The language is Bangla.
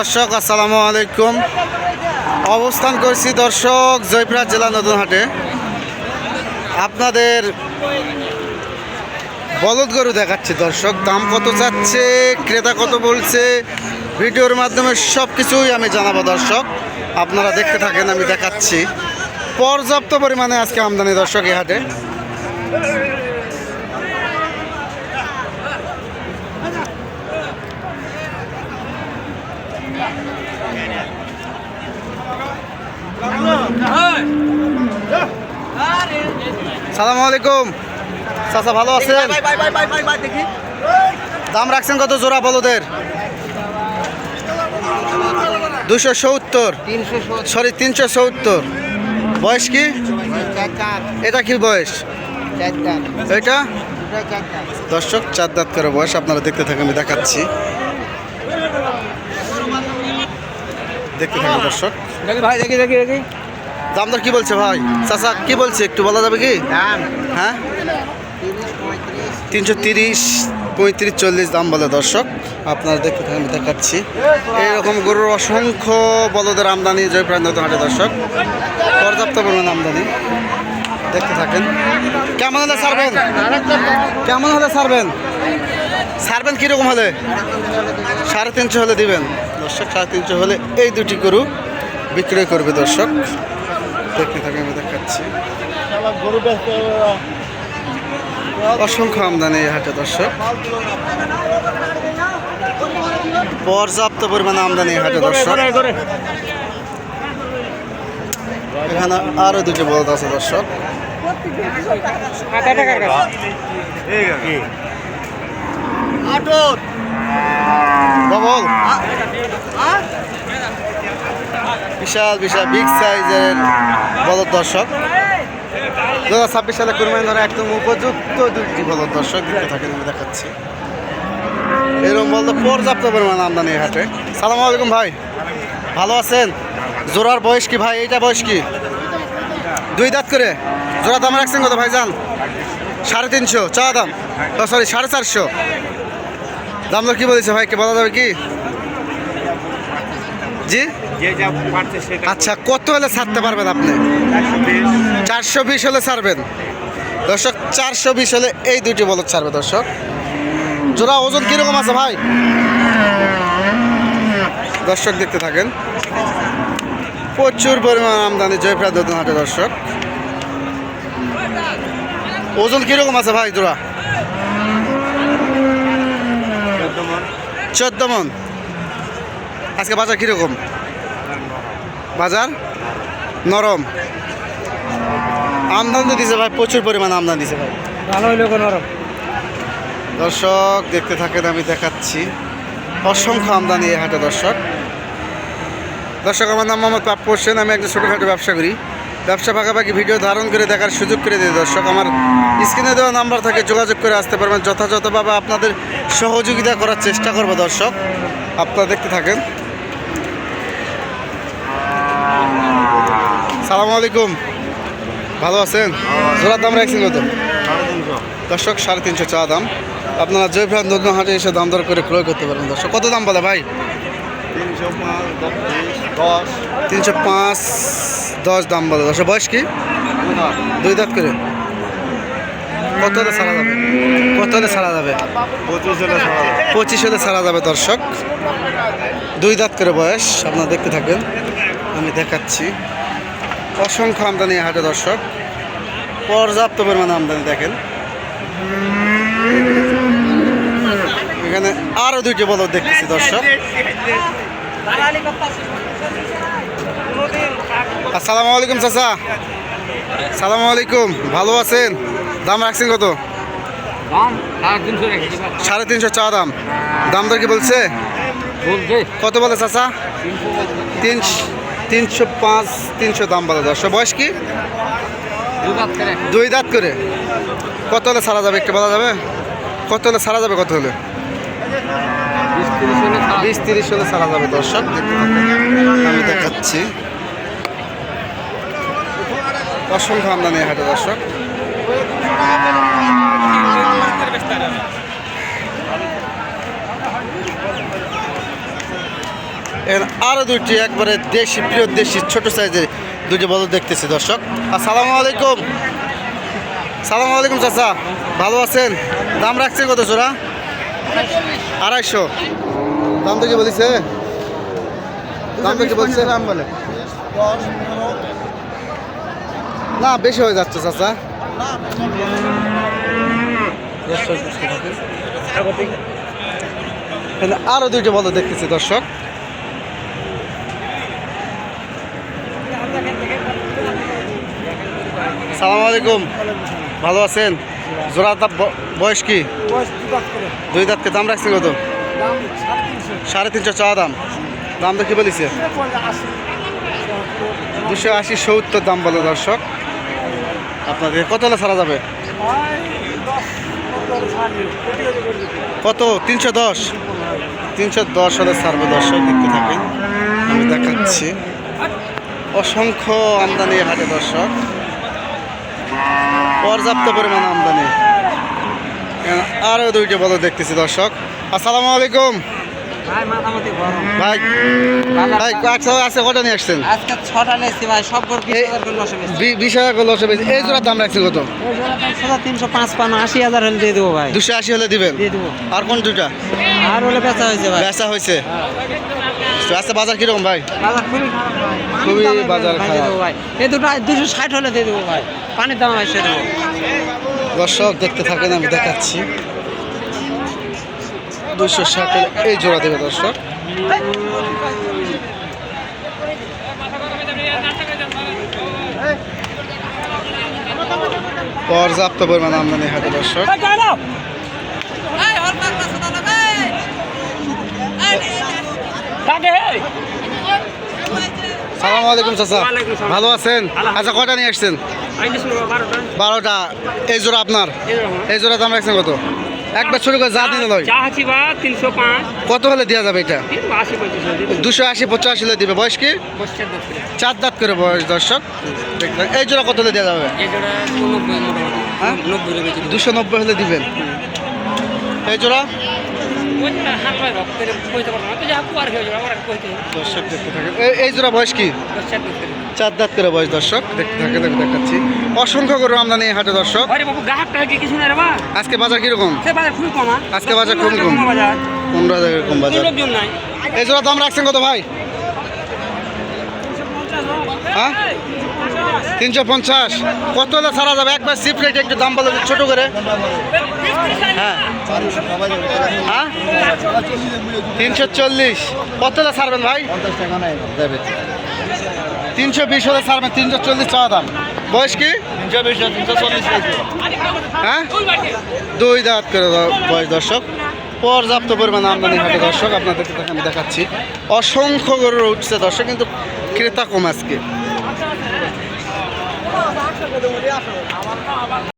দর্শক আসসালামু আলাইকুম। অবস্থান করছি দর্শক জয়পুরহাট জেলা নতুন হাটে। আপনাদের বলদ গরু দেখাচ্ছি দর্শক। দাম কত যাচ্ছে, ক্রেতা কত বলছে, ভিডিওর মাধ্যমে সব কিছুই আমি জানাবো দর্শক। আপনারা দেখতে থাকেন, আমি দেখাচ্ছি। পর্যাপ্ত পরিমাণে আজকে আমদানি দর্শক এই হাটে। সালামু আলাইকুম চাচা, ভালো আছেন? দাম রাখছেন কত জোড়া বলদের? 270, সরি 370। বয়স কি? এটা কি বয়স? এটা দর্শক 4 দাঁত করে বয়স। আপনারা দেখতে থাকেন, আমি দেখাচ্ছি। দেখতে থাকেন দর্শক। ভাই দেখি দাম দর কি বলছে ভাই? চাচা কি বলছে একটু বলা যাবে কি? হ্যাঁ 330, 35, 40 দাম বলে দর্শক। আপনারা দেখতে থাকেন, আমি দেখাচ্ছি। এইরকম গরুর অসংখ্য বলদের আমদানি জয়পুরহাট নতুন হাটে দর্শক। পর্যাপ্ত পরিমাণ আমদানি। দেখতে থাকেন। কেমন হলে ছাড়বেন? কেমন হলে ছাড়বেন? ছাড়বেন কীরকম হলে? 350 হলে দিবেন দর্শক। 350 হলে এই দুটি গরু বিক্রয় করবে দর্শক। দেখতে থাকেন, আমি দেখাচ্ছি। অসংখ্য আমদানি এই হাটে দর্শক। পর্যাপ্ত পরিমাণে আমদানি এই হাটে দর্শক। এখানে আরো দুটি বলদ আছে দর্শক। বিশাল বিশাল বিগ সাইজের বলদ দর্শক। 2026 সালে কুরবানি ধরে একদম উপযুক্ত দুটি বলদ দর্শক। দেখতে থাকেন, আমি দেখাচ্ছি। এরকম বলতে পর্যাপ্ত পরিমাণ আমদানি হাটে। সালামু আলাইকুম ভাই, ভালো আছেন? জোড়ার বয়স কি ভাই? এইটা বয়স কি? 2 দাঁত করে। জোড়া দাম রাখছেন কত ভাইজান? 350 চা দাম, সরি 450। দাম দর কি বলেছে ভাই, কে বলা যাবে কি? জি আচ্ছা, কত হলে ছাড়তে পারবেন আপনি? 420 হলে ছাড়বেন দর্শক। 420 হলে এই দুটি বলদ ছাড়বে দর্শক। জোড়া ওজন কিরকম আছে ভাই দর্শক? দেখতে থাকেন। প্রচুর পরিমাণ আমদানি জয়পুরহাট নতুন হাটে দর্শক। ওজন কিরকম আছে ভাই জোড়া? 14 মন। আজকে বাজার কিরকম? বাজার নরম। আমদানি দিছে ভাই, প্রচুর পরিমাণ আমদানি দিছে ভাই। ভালো হইলো নরম। দর্শক দেখতে থাকেন, আমি দেখাচ্ছি। অসংখ্য আমদানি এই হাটে দর্শক। দর্শক আমার নাম মোহাম্মদ পাপ্পু হোসেন। আমি একজন ছোটোখাটো ব্যবসা করি। ব্যবসা পাকাপাকি ভিডিও ধারণ করে দেখার সুযোগ করে দিই দর্শক। আমার স্ক্রিনে দেওয়া নাম্বার থাকে, যোগাযোগ করে আসতে পারবেন। যথাযথভাবে আপনাদের সহযোগিতা করার চেষ্টা করবো দর্শক। আপনারা দেখতে থাকেন। সালামু আলাইকুম, ভালো আছেন? জোড়ার দাম রাখছেন কত দর্শক? 350 চা দাম। আপনারা জয়পুরহাট নতুন হাটে এসে দাম দর করে ক্রয় করতে পারেন দর্শক। কত দাম বলে ভাই? 305, 10 দাম বলে দর্শক। বয়স কি? 2 দাঁত করে। কত হলে ছাড়া যাবে? কত হলে ছাড়া যাবে? 25 হলে ছাড়া যাবে দর্শক। 2 দাঁত করে বয়স। আপনারা দেখতে থাকেন, আমি দেখাচ্ছি। অসংখ্য আমদানি হাটে দর্শক। পর্যাপ্ত পরিমাণে আমদানি দেখেন। এখানে আরো দুইটি বলদ দেখতেছি দর্শক। আসসালামু আলাইকুম চাচা। সালামু আলাইকুম, ভালো আছেন? দাম রাখছেন কত? 350 চা দাম। দাম দর কি বলছে? কত বলে চাচা? 305, 300 দাম বলে দর্শক। বয়স কি? 2 দাঁত করে। কত হলে ছাড়া যাবে একটু বলা যাবে? কত হলে ছাড়া যাবে? কত হলে? 20-30 হলে ছাড়া যাবে দর্শক। আমি দেখাচ্ছি। অসংখ্য আমদানি হাটে দর্শক। আরও দুইটি একবারে দেশি প্রিয় দেশি ছোট সাইজের দুইটি বলদ দেখতেছি দর্শক। আসসালামু আলাইকুম। সালামু আলাইকুম চাচা, ভালো আছেন? দাম রাখছে কত জোড়া? 250। দাম তো কি বলিছে? দাম তো কি বলছে? দাম বলে না, বেশি হয়ে যাচ্ছে চাচা। আরো দুইটি বলদ দেখতেছি দর্শক। সালাম আলাইকুম, ভালো আছেন? জোড়া বয়স কি? 2 দাঁতকে দাম রাখছে কত? 350 চাওয়া দাম। দাম তো কি বলিছে? 280 70 দাম বলে দর্শক। আপনাদের কত হলে ছাড়া যাবে? কত? 310। 310 হলে ছাড়বে দর্শক, দেখতে থাকেন, আমি দেখাচ্ছি। অসংখ্য আমদানি হাটে দর্শক, পর্যাপ্ত পরিমাণ আমদানি। আরও দুইটা বলদ দেখতেছি দর্শক। আসসালামু আলাইকুম ভাই। ভাই আছে কটা নিয়ে আসছেন? আজকে 6টা নিয়েছি ভাই, সব 20,000 করে লসে বেশি। এই জোড়ার দাম রাখছেন কত? 355 80,000 হলে দিয়ে দেবো ভাই, 280 হলে দিবেন। দিয়ে দেবো। আর কোন দুটা আর হলে বেচা হয়েছে ভাই, বেচা হয়েছে? আচ্ছা, বাজার কিরকম ভাই? বাজার খুবই খারাপ ভাই, খুবই পানির দামে বাজার ভাই, দিয়ে খারাপ। দেবো ভাই। এই দুটো 260 হলে দিয়ে দেবো ভাই, পানির দাম এসে দেবো। দর্শক দেখতে থাকেন, আমি দেখাচ্ছি। 260 এই জোড়া দেবে দর্শক। পর্যাপ্ত পরিমাণ আমদানি হাটে দর্শক। সালাম আলাইকুম চাচা, ভালো আছেন? আচ্ছা, কটা নিয়ে আসছেন? 12টা। এই জোড়া আপনার? এই জোড়া দাম রাখছেন কত? একবার শুরু করে যা দিন নয়, 305 কত হলে দেওয়া যাবে এটা? 280 85 হলে দিবে। বয়স কি? 4 দাঁত করে বয়স দর্শক। দেখবেন এই জোড়া কত হলে দেওয়া যাবে? হ্যাঁ, 290 হলে দিবেন। এই জোড়া দর্শক দেখতে থাকেন। এই জোড়া বয়স কি? 4 দাঁত করে বয়স দর্শক, দেখতে থাকেন, আমি দেখাচ্ছি। অসংখ্য গরু আমদানি এই হাটে দর্শক। আজকে বাজার কিরকম? আজকে বাজার কম কম, 15,000 এরকম বাজার। এই জোড়া দাম রাখছেন কত ভাই? হ্যাঁ, 350। কত হলে ছাড়া যাবে? একবার সিপ রেটে একটু দাম বলে দিন, ছোট করে। হ্যাঁ হ্যাঁ, 340। কত হলে ছাড়বেন ভাই? 320 হলে ছাড়বেন। 340 চাওয়া দাম। বয়স কি? 340। হ্যাঁ, 2 দাঁত করে বয়স দর্শক। পর্যাপ্ত পরিমাণ আমদানি হাটে দর্শক, আপনাদেরকে আমি দেখাচ্ছি। অসংখ্য গরু উঠছে দর্শক, কিন্তু ক্রেতা কম আজকে।